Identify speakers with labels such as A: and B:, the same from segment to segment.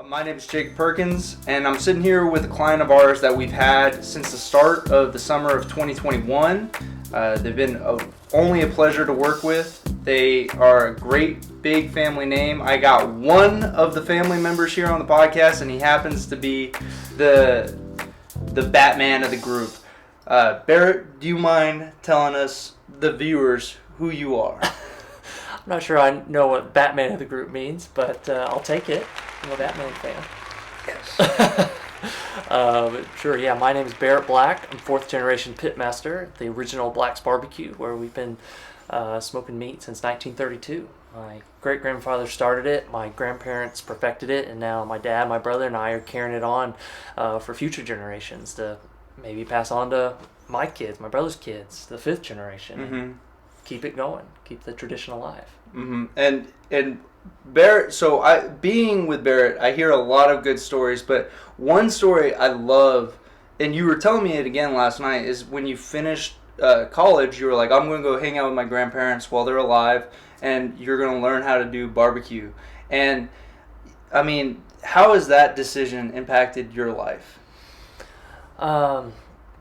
A: My name is Jake Perkins, and I'm sitting here with a client of ours that we've had since the start of the summer of 2021. They've been only a pleasure to work with. They are a great big family name. I got one of the family members here on the podcast, and he happens to be the Batman of the group. Barrett, do you mind telling us, the viewers, who you are?
B: I'm not sure I know what Batman of the group means, but I'll take it. I'm a Batman fan.
A: Yes.
B: Sure, yeah. My name is Barrett Black. I'm fourth generation Pitmaster, the original Black's BBQ, where we've been smoking meat since 1932. My great-grandfather started it, my grandparents perfected it, and now my dad, my brother, and I are carrying it on for future generations to maybe pass on to my kids, my brother's kids, the fifth generation.
A: Mm-hmm.
B: Keep it going, keep the tradition alive.
A: Mm-hmm. And Barrett, so being with Barrett, I hear a lot of good stories, but one story I love, and you were telling me it again last night, is when you finished college, you were like, I'm going to go hang out with my grandparents while they're alive, and you're going to learn how to do barbecue. And, I mean, how has that decision impacted your life?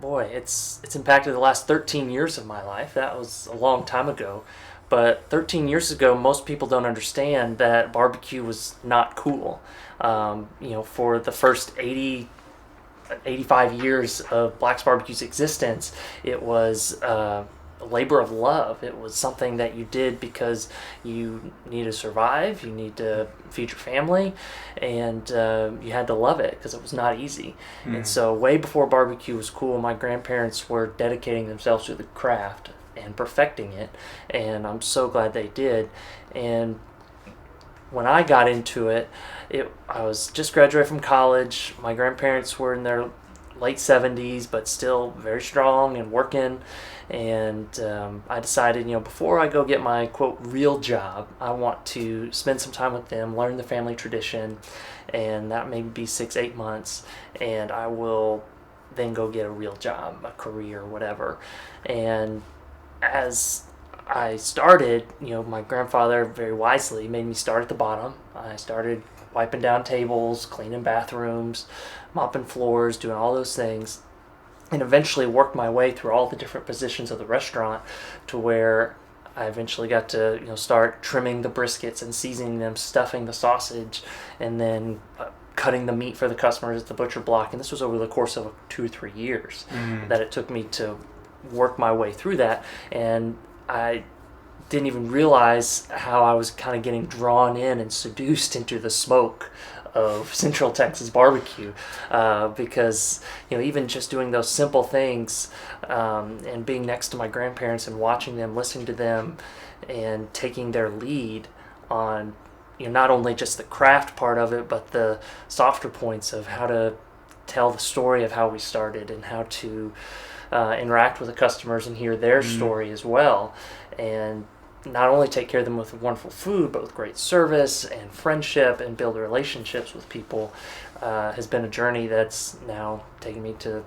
B: Boy, it's impacted the last 13 years of my life. That was a long time ago. But 13 years ago, most people don't understand that barbecue was not cool. For the first 85 years of Black's BBQ's existence, it was a labor of love. It was something that you did because you need to survive, you need to feed your family, and you had to love it because it was not easy. Mm. And so way before barbecue was cool, my grandparents were dedicating themselves to the craft and perfecting it, and I'm so glad they did. And when I got into it, I was just graduated from college. My grandparents were in their late 70s, but still very strong and working. And I decided, before I go get my, quote, real job, I want to spend some time with them, learn the family tradition, and that may be 6-8 months, and I will then go get a real job, a career, whatever. And as I started, my grandfather very wisely made me start at the bottom. I started wiping down tables, cleaning bathrooms, mopping floors, doing all those things, and eventually worked my way through all the different positions of the restaurant to where I eventually got to start trimming the briskets and seasoning them, stuffing the sausage, and then cutting the meat for the customers at the butcher block. And this was over the course of 2 or 3 years that it took me to work my way through that. And I didn't even realize how I was kind of getting drawn in and seduced into the smoke of Central Texas barbecue, because even just doing those simple things and being next to my grandparents and watching them, listening to them, and taking their lead on not only just the craft part of it, but the softer points of how to tell the story of how we started and how to interact with the customers and hear their story as well, and not only take care of them with wonderful food, but with great service and friendship and build relationships with people, has been a journey that's now taken me to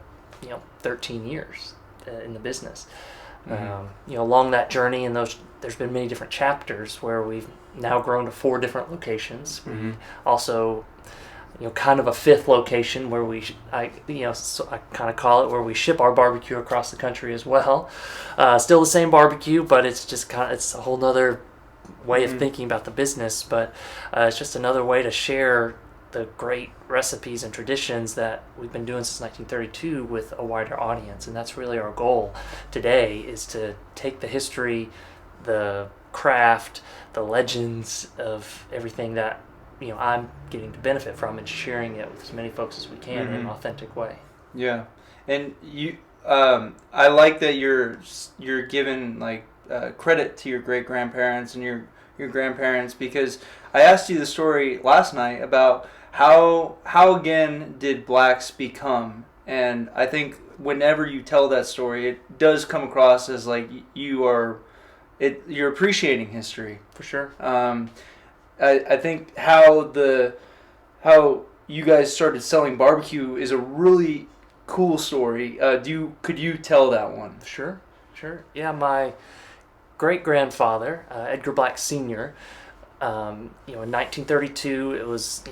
B: 13 years in the business. Along that journey, and there's been many different chapters where we've now grown to 4 different locations. We also kind of a 5th location where I kind of call it where we ship our barbecue across the country as well. Still the same barbecue, but it's just it's a whole nother way of thinking about the business. But it's just another way to share the great recipes and traditions that we've been doing since 1932 with a wider audience. And that's really our goal today, is to take the history, the craft, the legends of everything that I'm getting to benefit from, and sharing it with as many folks as we can in an authentic way. Yeah,
A: and I like that you're giving credit to your great grandparents and your grandparents, because I asked you the story last night about how again did Blacks become, and I think whenever you tell that story, it does come across as you're appreciating history
B: for sure.
A: I think how you guys started selling barbecue is a really cool story. Could you tell that one?
B: Sure. Yeah, my great-grandfather, Edgar Black Sr., In 1932, it was,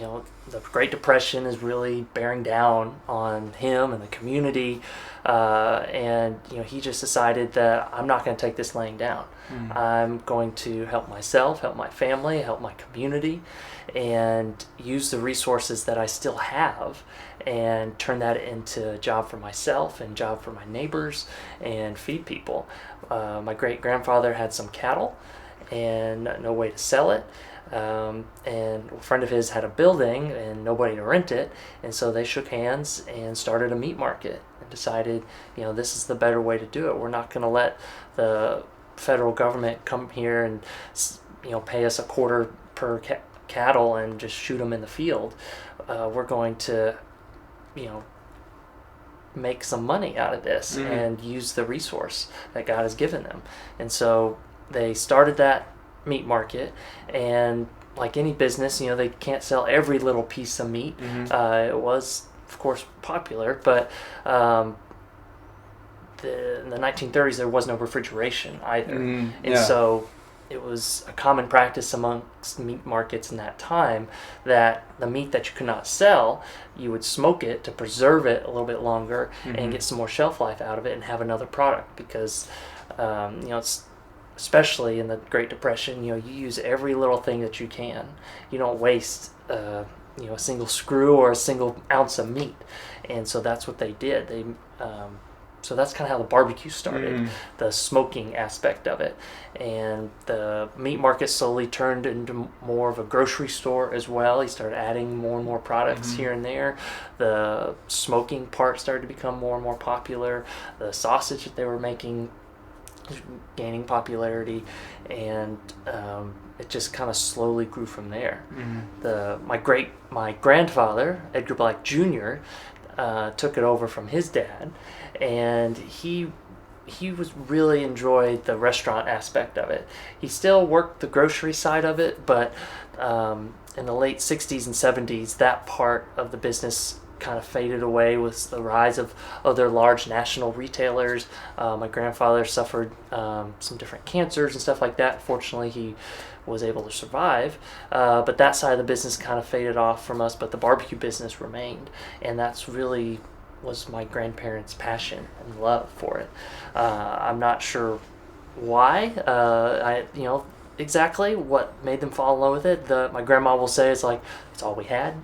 B: the Great Depression is really bearing down on him and the community. And he just decided that I'm not going to take this laying down. I'm going to help myself, help my family, help my community, and use the resources that I still have and turn that into a job for myself and job for my neighbors and feed people. My great-grandfather had some cattle and no way to sell it. And a friend of his had a building and nobody to rent it, and so they shook hands and started a meat market and decided, this is the better way to do it. We're not going to let the federal government come here and pay us a quarter per cattle and just shoot them in the field. We're going to make some money out of this and use the resource that God has given them. And so they started that meat market, and like any business, they can't sell every little piece of meat. It was, of course, popular, but in the 1930s there was no refrigeration either. And so it was a common practice amongst meat markets in that time that the meat that you could not sell, you would smoke it to preserve it a little bit longer and get some more shelf life out of it and have another product, because it's, especially in the Great Depression, you use every little thing that you can. You don't waste a single screw or a single ounce of meat. And so that's what they did. So that's kind of how the barbecue started, the smoking aspect of it. And the meat market slowly turned into more of a grocery store as well. He started adding more and more products here and there. The smoking part started to become more and more popular. The sausage that they were making gaining popularity, and it just kind of slowly grew from there. My grandfather, Edgar Black Jr., took it over from his dad, and he was really enjoyed the restaurant aspect of it. He still worked the grocery side of it, but in the late 60s and 70s, that part of the business kind of faded away with the rise of other large national retailers. My grandfather suffered some different cancers and stuff like that. Fortunately, he was able to survive, but that side of the business kind of faded off from us, but the barbecue business remained, and that's really was my grandparents' passion and love for it. I'm not sure why, exactly what made them fall in love with it. My grandma will say it's like, it's all we had.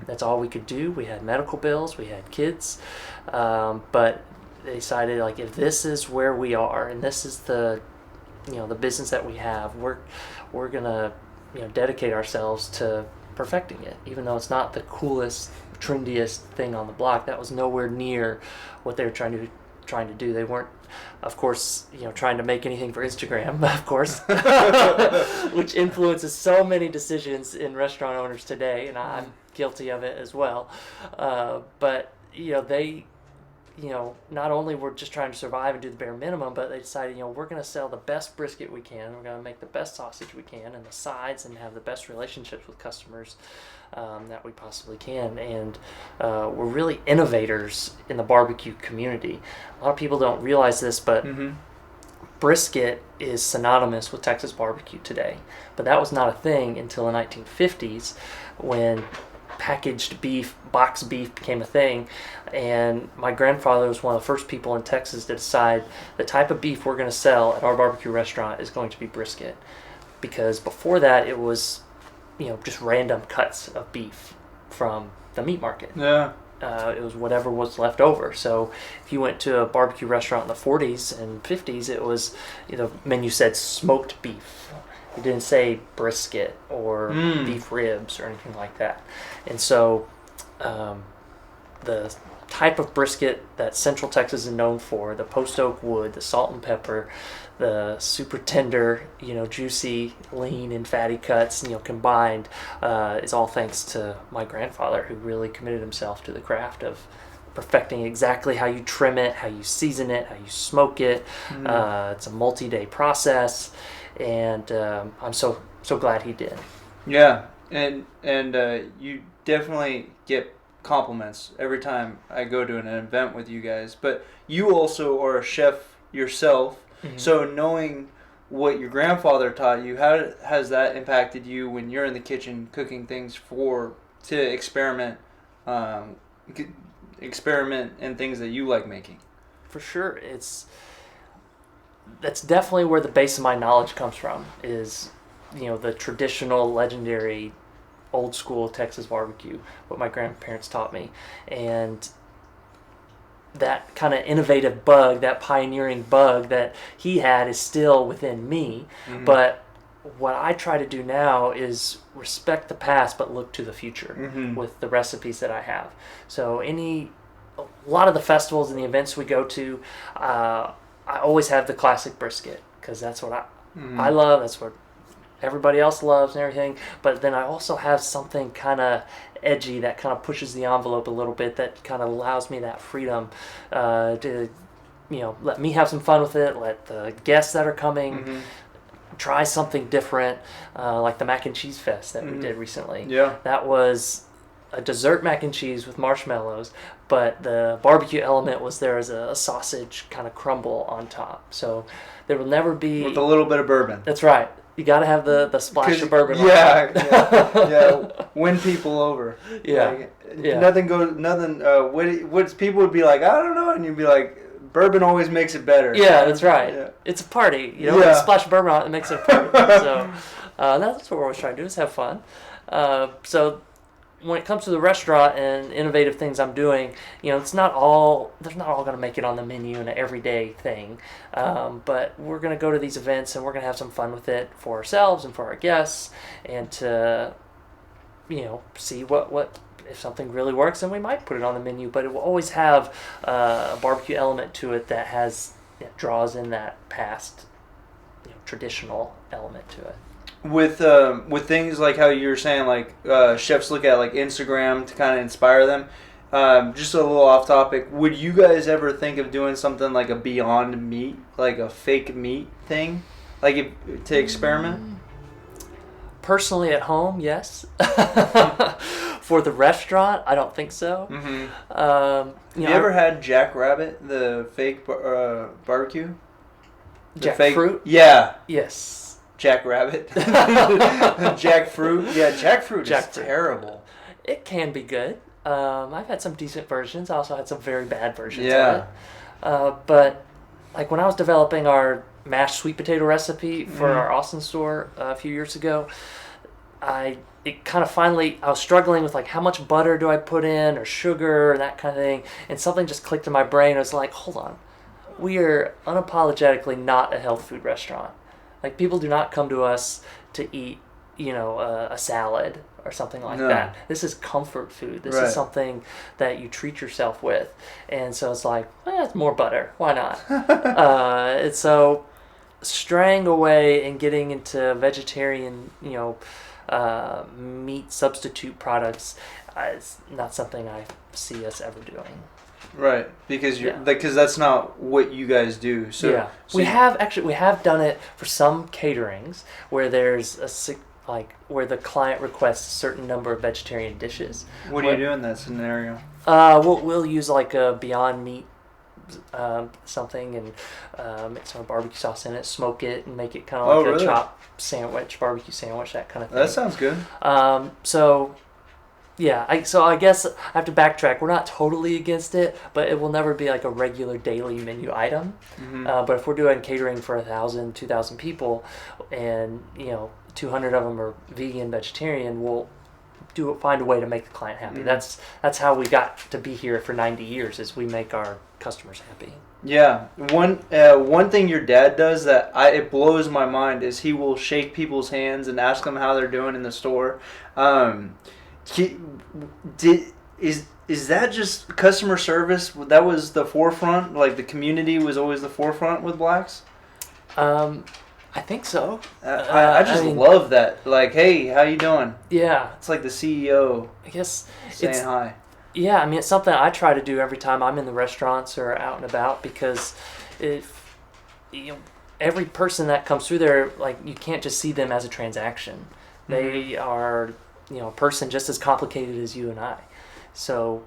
B: That's all we could do. We had medical bills, we had kids, but they decided, like, if this is where we are and this is the business that we have, we're gonna dedicate ourselves to perfecting it. Even though it's not the coolest, trendiest thing on the block, that was nowhere near what they were trying to do. They weren't, of course, trying to make anything for Instagram, of course, which influences so many decisions in restaurant owners today, and I'm guilty of it as well. But they, not only were just trying to survive and do the bare minimum, but they decided, we're going to sell the best brisket we can, we're going to make the best sausage we can, and the sides, and have the best relationships with customers that we possibly can. And we're really innovators in the barbecue community. A lot of people don't realize this, but brisket is synonymous with Texas barbecue today. But that was not a thing until the 1950s, when packaged beef, boxed beef became a thing. And my grandfather was one of the first people in Texas to decide the type of beef we're going to sell at our barbecue restaurant is going to be brisket. Because before that, it was, just random cuts of beef from the meat market.
A: Yeah.
B: It was whatever was left over. So if you went to a barbecue restaurant in the 40s and 50s, it was, the menu said smoked beef. It didn't say brisket or beef ribs or anything like that. And so the type of brisket that Central Texas is known for, the post oak wood, the salt and pepper, the super tender, juicy, lean and fatty cuts, combined, is all thanks to my grandfather, who really committed himself to the craft of perfecting exactly how you trim it, how you season it, how you smoke it. It's a multi-day process, and I'm so glad he did.
A: Yeah, and you definitely get compliments every time I go to an event with you guys. But you also are a chef yourself, so knowing what your grandfather taught you, how has that impacted you when you're in the kitchen cooking things to experiment, experiment in things that you like making?
B: For sure, that's definitely where the base of my knowledge comes from. Is the traditional, legendary, old school Texas barbecue, what my grandparents taught me, and that kind of innovative bug, that pioneering bug that he had is still within me. Mm-hmm. But what I try to do now is respect the past but look to the future mm-hmm. with the recipes that I have. So a lot of the festivals and the events we go to, I always have the classic brisket because that's what I love. That's what everybody else loves and everything. But then I also have something kind of edgy that kind of pushes the envelope a little bit, that kind of allows me that freedom to let me have some fun with it, let the guests that are coming mm-hmm. try something different, like the mac and cheese fest that mm-hmm. we did recently.
A: Yeah,
B: that was a dessert mac and cheese with marshmallows, but the barbecue element was there as a sausage kind of crumble on top. So there will never be,
A: with a little bit of bourbon.
B: That's right. You got to have the splash of bourbon.
A: Yeah, win people over.
B: Yeah,
A: Nothing goes. What people would be like, I don't know, and you'd be like, bourbon always makes it better.
B: Yeah, that's right. Yeah. It's a party. With a splash of bourbon on it, makes it a party. So that's what we're always trying to do, is have fun. So when it comes to the restaurant and innovative things I'm doing, it's not all going to make it on the menu in an everyday thing. But we're going to go to these events and we're going to have some fun with it for ourselves and for our guests, and to, see what if something really works, then we might put it on the menu. But it will always have a barbecue element to it that draws in that past, traditional element to it.
A: With things like how you were saying, like chefs look at like Instagram to kind of inspire them. Just a little off topic. Would you guys ever think of doing something like a Beyond Meat, like a fake meat thing, to experiment?
B: Personally, at home, yes. For the restaurant, I don't think so.
A: Mm-hmm. Have you ever had Jack Rabbit, the fake barbecue?
B: Jackfruit?
A: Yeah.
B: Yes.
A: Jack Rabbit. Jackfruit. Yeah, jackfruit is terrible.
B: It can be good. I've had some decent versions. I also had some very bad versions
A: of
B: it. But like when I was developing our mashed sweet potato recipe for our Austin store a few years ago, I was struggling with like, how much butter do I put in, or sugar, and that kind of thing. And something just clicked in my brain. I was like, hold on. We are unapologetically not a health food restaurant. Like, people do not come to us to eat, a salad or something like that. This is comfort food. This is something that you treat yourself with. And so it's like, it's more butter. Why not? And so straying away and getting into vegetarian, meat substitute products is not something I see us ever doing.
A: Right, because because that's not what you guys do. So
B: we have done it for some caterings where there's where the client requests a certain number of vegetarian dishes.
A: What do you do in that scenario?
B: We'll use like a Beyond Meat something, and mix some barbecue sauce in it, smoke it, and make it kind of like a chopped sandwich, barbecue sandwich, that kind of thing.
A: That sounds good.
B: I guess I have to backtrack. We're not totally against it, but it will never be like a regular daily menu item. Mm-hmm. But if we're doing catering for 1,000, 2,000 people, and 200 of them are vegan, vegetarian, we'll find a way to make the client happy. Mm-hmm. That's how we got to be here for 90 years. Is we make our customers happy.
A: Yeah, one thing your dad does that it blows my mind is he will shake people's hands and ask them how they're doing in the store. Is that just customer service? That was the forefront? Like, the community was always the forefront with Blacks?
B: I think so.
A: I just love that. Like, hey, how you doing?
B: Yeah.
A: It's like the CEO,
B: I guess,
A: saying hi.
B: Yeah, I mean, it's something I try to do every time I'm in the restaurants or out and about, because every person that comes through there, like, you can't just see them as a transaction. Mm-hmm. They are, a person just as complicated as you and I. So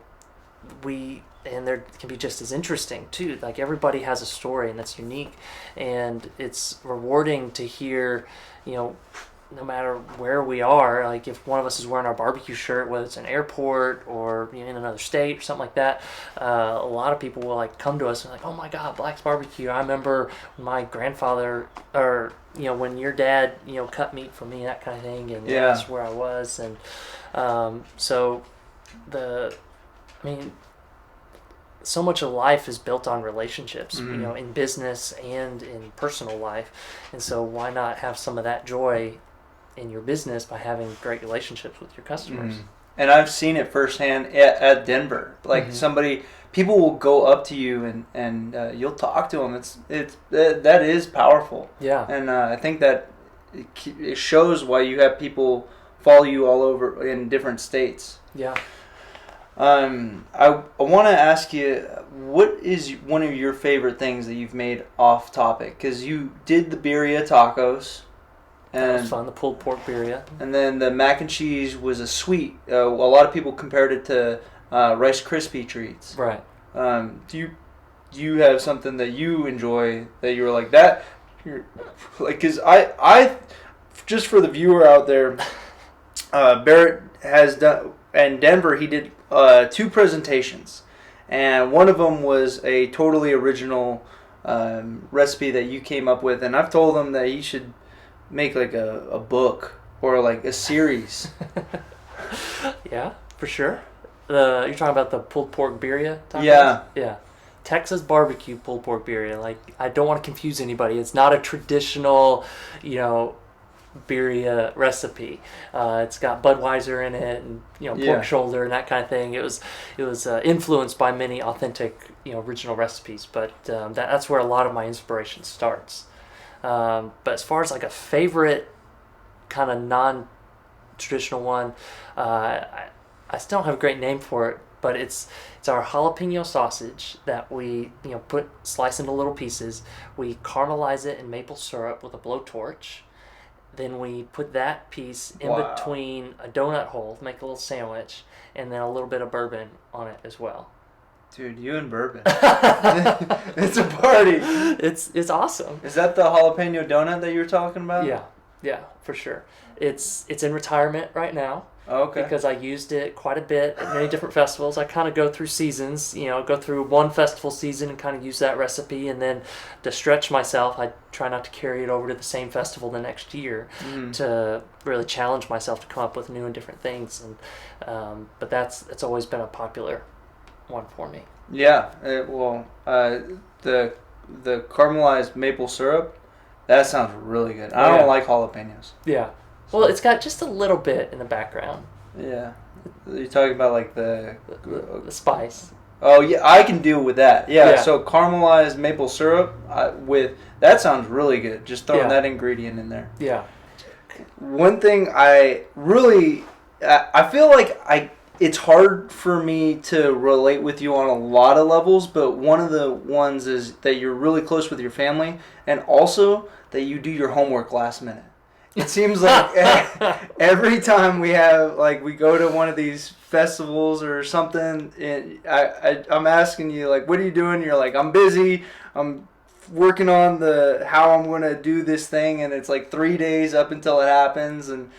B: we and they can be just as interesting too. Like everybody has a story and that's unique, and it's rewarding to hear, no matter where we are, like if one of us is wearing our barbecue shirt, whether it's an airport or in another state or something like that, a lot of people will like come to us and like, oh my God, Black's barbecue. I remember my grandfather, or when your dad cut meat for me, that kind of thing, and that's where I was. And so so much of life is built on relationships, in business and in personal life, and so why not have some of that joy in your business by having great relationships with your customers.
A: And I've seen it firsthand at Denver. Like people will go up to you and you'll talk to them. That is powerful. Yeah. And I think that it shows why you have people follow you all over in different states. Yeah. I want to ask you, what is one of your favorite things that you've made off topic? Because you did the birria tacos.
B: That was fun, the pulled pork birria.
A: And then the mac and cheese was a sweet. A lot of people compared it to Rice Krispie treats. Right. Do you have something that you enjoy that you're like that? Because I just for the viewer out there, Barrett has done, in Denver he did 2 presentations, and one of them was a totally original recipe that you came up with, and I've told him that he should make like a book or like a series.
B: Yeah, for sure. You're talking about the pulled pork birria tacos? Yeah. Texas barbecue pulled pork birria. Like, I don't want to confuse anybody. It's not a traditional, birria recipe. It's got Budweiser in it, and pork shoulder and that kind of thing. It was influenced by many authentic original recipes, but that's where a lot of my inspiration starts. But as far as like a favorite kind of non-traditional one, I still don't have a great name for it, but it's our jalapeno sausage that we slice into little pieces. We caramelize it in maple syrup with a blowtorch. Then we put that piece in between a donut hole to make a little sandwich, and then a little bit of bourbon on it as well.
A: Dude, you and bourbon. It's a party.
B: It's awesome.
A: Is that the jalapeno donut that you were talking about?
B: Yeah, for sure. It's in retirement right now.
A: Oh, okay.
B: Because I used it quite a bit at many different festivals. I kind of go through seasons, go through one festival season and kind of use that recipe, and then to stretch myself, I try not to carry it over to the same festival the next year to really challenge myself to come up with new and different things. And but it's always been a popular one for me.
A: Yeah, the caramelized maple syrup, that sounds really good. I don't like jalapenos.
B: Yeah. Well, it's got just a little bit in the background.
A: Yeah. You're talking about like the
B: spice.
A: Oh, yeah, I can deal with that. Yeah, so caramelized maple syrup that sounds really good. Just throwing that ingredient in there. Yeah. One thing I feel like it's hard for me to relate with you on a lot of levels, but one of the ones is that you're really close with your family, and also that you do your homework last minute. It seems like every time we go to one of these festivals or something, I'm asking you, like, what are you doing? You're like, I'm busy. I'm working on how I'm going to do this thing, and it's like 3 days up until it happens. And,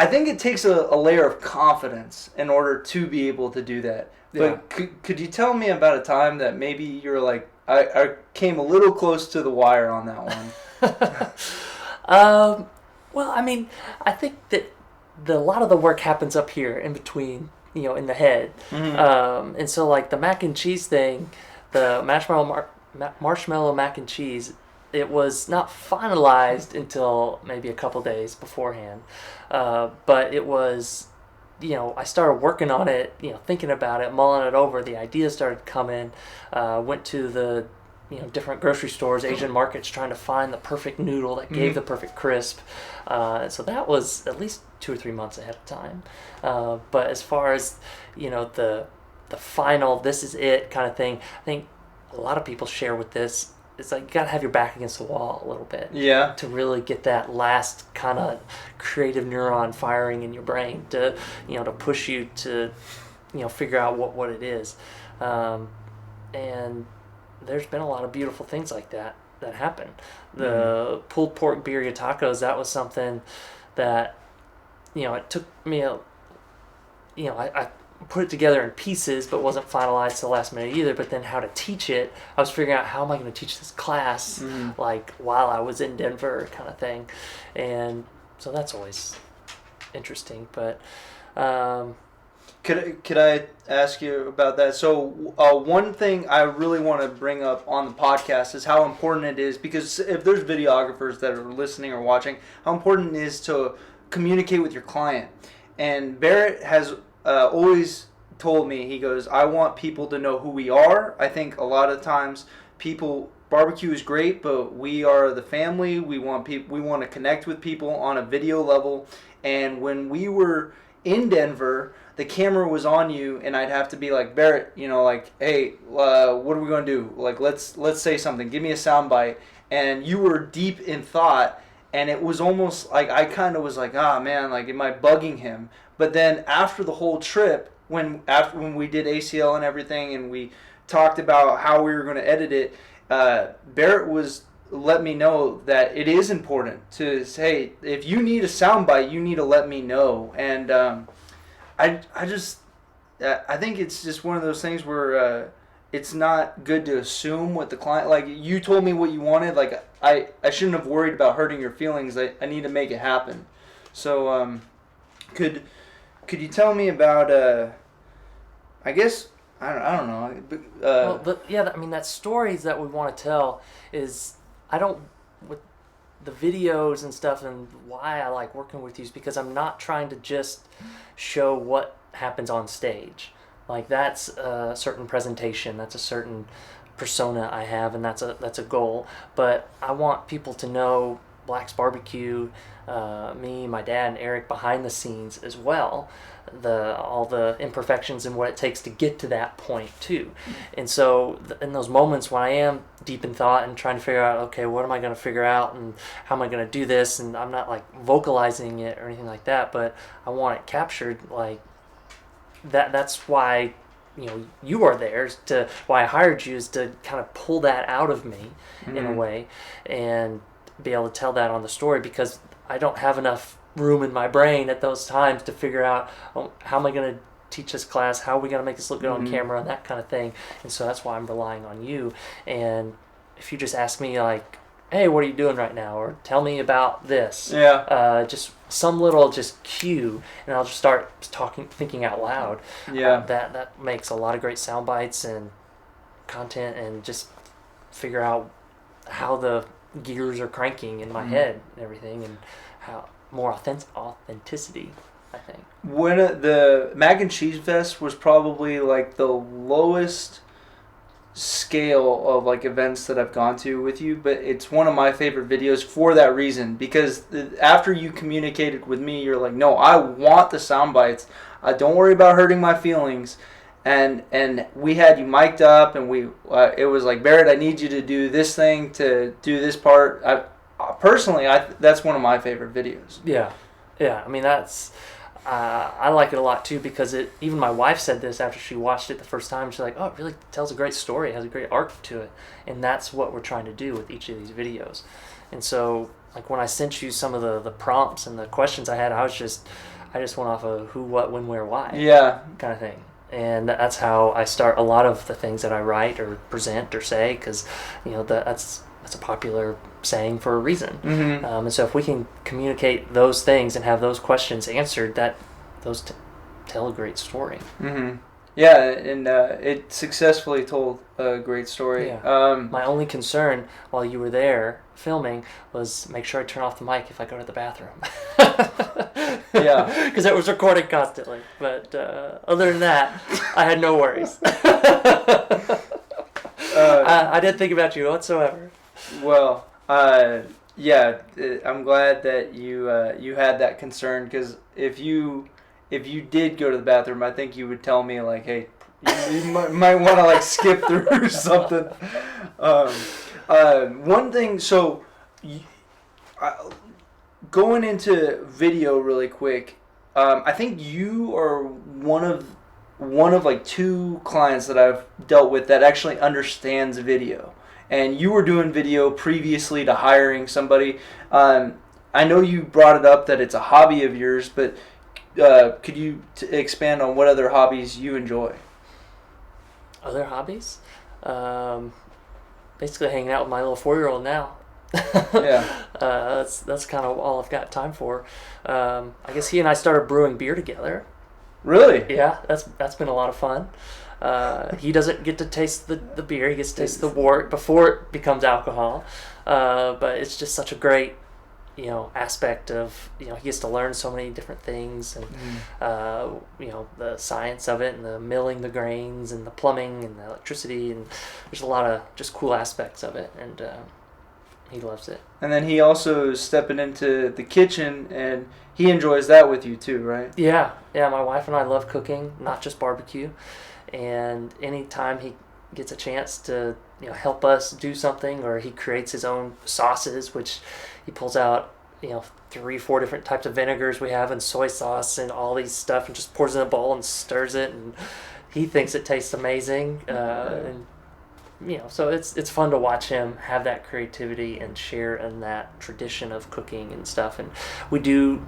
A: I think it takes a layer of confidence in order to be able to do that. Yeah. But could you tell me about a time that maybe you're like, I came a little close to the wire on that one?
B: Well, I mean, I think that a lot of the work happens up here in between, in the head. And so like the mac and cheese thing, the marshmallow mac and cheese, it was not finalized until maybe a couple days beforehand. But it was, I started working on it, thinking about it, mulling it over. The ideas started coming. Went to the different grocery stores, Asian markets, trying to find the perfect noodle that gave the perfect crisp. So that was at least 2 or 3 months ahead of time. But as far as, the final, this is it kind of thing, I think a lot of people share with this. It's like you got to have your back against the wall a little bit. Yeah. To really get that last kind of creative neuron firing in your brain to, to push you to figure out what it is. And there's been a lot of beautiful things like that happen. The pulled pork birria tacos, that was something that, it took me I put it together in pieces, but wasn't finalized to the last minute either. But then how to teach it, I was figuring out how am I going to teach this class, like while I was in Denver, kind of thing. And so that's always interesting. But
A: could I ask you about that? So one thing I really want to bring up on the podcast is how important it is, because if there's videographers that are listening or watching, how important it is to communicate with your client. And Barrett has always told me, he goes, I want people to know who we are. I think a lot of times barbecue is great, but we are the family. We want to connect with people on a video level. And when we were in Denver, the camera was on you, and I'd have to be like, Barrett, hey, what are we going to do? Like, let's say something. Give me a soundbite. And you were deep in thought, and it was almost like I kind of was like, man, like, am I bugging him? But then after the whole trip, when we did ACL and everything, and we talked about how we were going to edit it, Barrett let me know that it is important to say, if you need a soundbite, you need to let me know. And I think it's just one of those things where it's not good to assume what the client, like, you told me what you wanted, like, I shouldn't have worried about hurting your feelings. I need to make it happen. So could you tell me about I guess I don't know.
B: That stories that we want to tell is, with the videos and stuff, and why I like working with you is because I'm not trying to just show what happens on stage. Like, that's a certain presentation, that's a certain persona I have, and that's a goal. But I want people to know Black's Barbecue, me, my dad, and Eric behind the scenes as well. All the imperfections and what it takes to get to that point too. And so in those moments when I am deep in thought and trying to figure out, okay, what am I going to figure out and how am I going to do this, and I'm not like vocalizing it or anything like that, but I want it captured like that. That's why you are there, why I hired you, is to kind of pull that out of me in a way and be able to tell that on the story, because I don't have enough room in my brain at those times to figure out, how am I going to teach this class, how are we going to make this look good on camera, and that kind of thing. And so that's why I'm relying on you. And if you just ask me like, hey, what are you doing right now, or tell me about this, just some little cue, and I'll just start thinking out loud. That makes a lot of great sound bites and content, and just figure out how the gears are cranking in my head and everything, and how more authenticity, I think.
A: When the Mac and Cheese Fest was probably like the lowest scale of like events that I've gone to with you, but it's one of my favorite videos for that reason, because after you communicated with me, you're like, no, I want the sound bites. Don't worry about hurting my feelings. And we had you mic'd up, and it was like, Barrett, I need you to do this thing, to do this part. Personally, that's one of my favorite videos.
B: Yeah. I mean, that's I like it a lot too, because even my wife said this after she watched it the first time. She's like, oh, it really tells a great story. It has a great arc to it. And that's what we're trying to do with each of these videos. And so, like, when I sent you some of the prompts and the questions I had, I just went off of who, what, when, where, why. Yeah. Kind of thing. And that's how I start a lot of the things that I write or present or say, because that's a popular saying for a reason. And so if we can communicate those things and have those questions answered, those tell a great story.
A: Yeah, and it successfully told a great story.
B: Yeah. My only concern while you were there filming was make sure I turn off the mic if I go to the bathroom.
A: Yeah.
B: Because it was recording constantly. But other than that, I had no worries. I didn't think about you whatsoever.
A: Well, yeah, I'm glad that you had that concern, because if you did go to the bathroom, I think you would tell me like, hey, you might want to like skip through or something. One thing, so going into video really quick, I think you are one of one of like two clients that I've dealt with that actually understands video. And you were doing video previously to hiring somebody. I know you brought it up that it's a hobby of yours, but could you expand on what other hobbies you enjoy?
B: Other hobbies? Basically hanging out with my little 4-year-old now.
A: Yeah.
B: That's kind of all I've got time for. I guess he and I started brewing beer together.
A: Really?
B: Yeah, that's been a lot of fun. He doesn't get to taste the beer. He gets to taste the wort before it becomes alcohol. But it's just such a great, aspect of, he gets to learn so many different things and, the science of it and the milling the grains and the plumbing and the electricity. And there's a lot of just cool aspects of it. And he loves it.
A: And then he also is stepping into the kitchen, and he enjoys that with you too, right?
B: Yeah. My wife and I love cooking, not just barbecue. And anytime he gets a chance to, help us do something, or he creates his own sauces, which he pulls out, 3-4 different types of vinegars we have, and soy sauce and all these stuff, and just pours it in a bowl and stirs it, and he thinks it tastes amazing. And so it's fun to watch him have that creativity and share in that tradition of cooking and stuff. And we do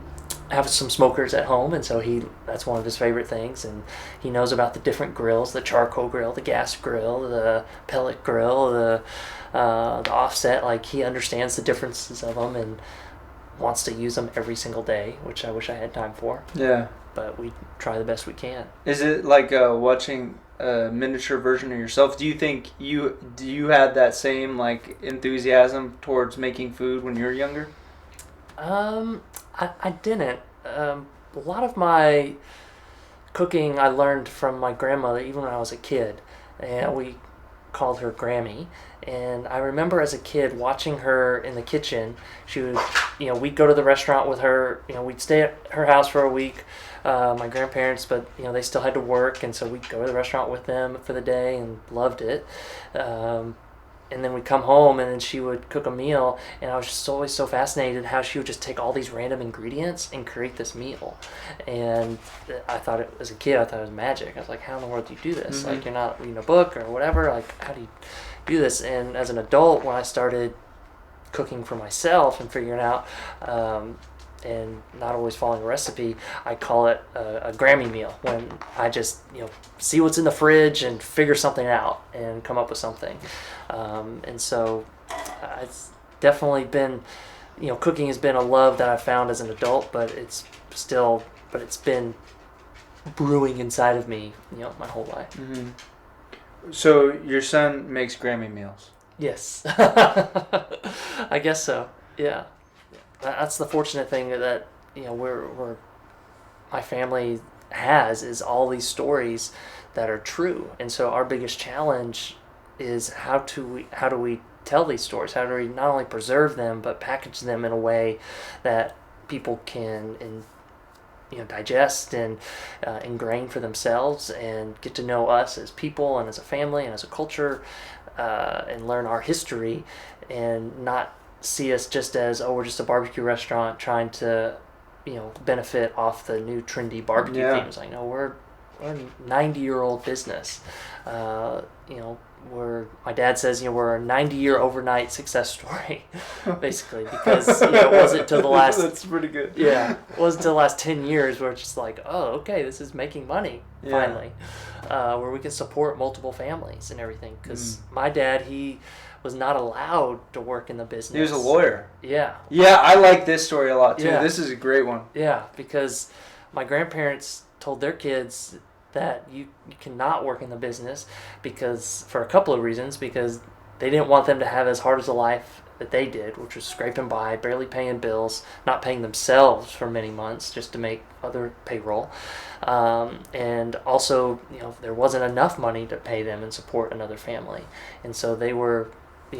B: have some smokers at home, and so that's one of his favorite things. And he knows about the different grills: the charcoal grill, the gas grill, the pellet grill, the offset. Like, he understands the differences of them and wants to use them every single day, which I wish I had time for.
A: Yeah.
B: But we try the best we can.
A: Is it like watching a miniature version of yourself? Do you think you had that same like enthusiasm towards making food when you were younger?
B: I didn't. A lot of my cooking I learned from my grandmother, even when I was a kid, and we called her Grammy. And I remember as a kid watching her in the kitchen. She would, we'd go to the restaurant with her. We'd stay at her house for a week. My grandparents, but they still had to work, and so we'd go to the restaurant with them for the day and loved it. And then we'd come home, and then she would cook a meal, and I was just always so fascinated how she would just take all these random ingredients and create this meal. And as a kid, I thought it was magic. I was like, how in the world do you do this? Mm-hmm. Like, you're not reading a book or whatever. Like, how do you do this? And as an adult, when I started cooking for myself and figuring out and not always following a recipe, I call it a Grammy meal, when I just see what's in the fridge and figure something out and come up with something. And so it's definitely been, cooking has been a love that I found as an adult, but it's been brewing inside of me, my whole life.
A: Mm-hmm. So your son makes Grammy meals?
B: Yes. I guess so. Yeah. That's the fortunate thing that we're my family has, is all these stories that are true. And so our biggest challenge is how do we tell these stories? How do we not only preserve them but package them in a way that people can digest and ingrain for themselves, and get to know us as people and as a family and as a culture, and learn our history, and not see us just as, we're just a barbecue restaurant trying to benefit off the new trendy barbecue themes. Like, no, we're a 90-year-old business. My dad says, we're a 90-year overnight success story, basically, because it wasn't till the last.
A: That's pretty good.
B: Yeah, it wasn't till the last 10 years where it's just like, oh, okay, this is making money finally, where we can support multiple families and everything. Because my dad, he was not allowed to work in the business.
A: He was a lawyer.
B: Yeah.
A: Yeah, I like this story a lot too.
B: Yeah.
A: This is a great one.
B: Yeah, because my grandparents told their kids that you cannot work in the business, because for a couple of reasons, because they didn't want them to have as hard as a life that they did, which was scraping by, barely paying bills, not paying themselves for many months just to make other payroll. And also, there wasn't enough money to pay them and support another family. And so they were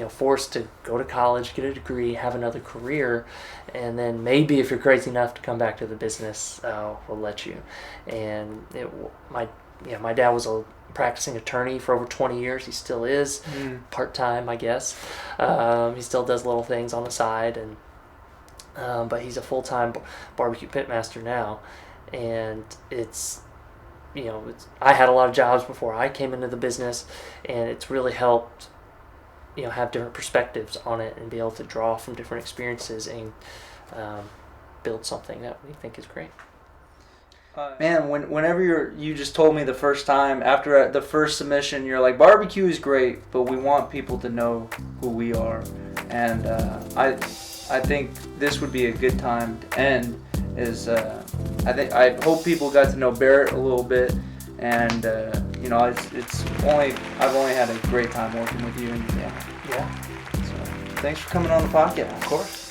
B: forced to go to college, get a degree, have another career, and then maybe if you're crazy enough to come back to the business, we'll let you. And my dad was a practicing attorney for over 20 years. He still is, part-time, I guess. He still does little things on the side, and but he's a full-time barbecue pitmaster now. And it's I had a lot of jobs before I came into the business, and it's really helped, have different perspectives on it and be able to draw from different experiences and build something that we think is great.
A: Man, whenever you just told me the first time after the first submission, you're like, barbecue is great, but we want people to know who we are, and I think this would be a good time to end. I hope people got to know Barrett a little bit, and I've only had a great time working with you, and
B: Yeah.
A: So thanks for coming on the podcast.
B: Of course.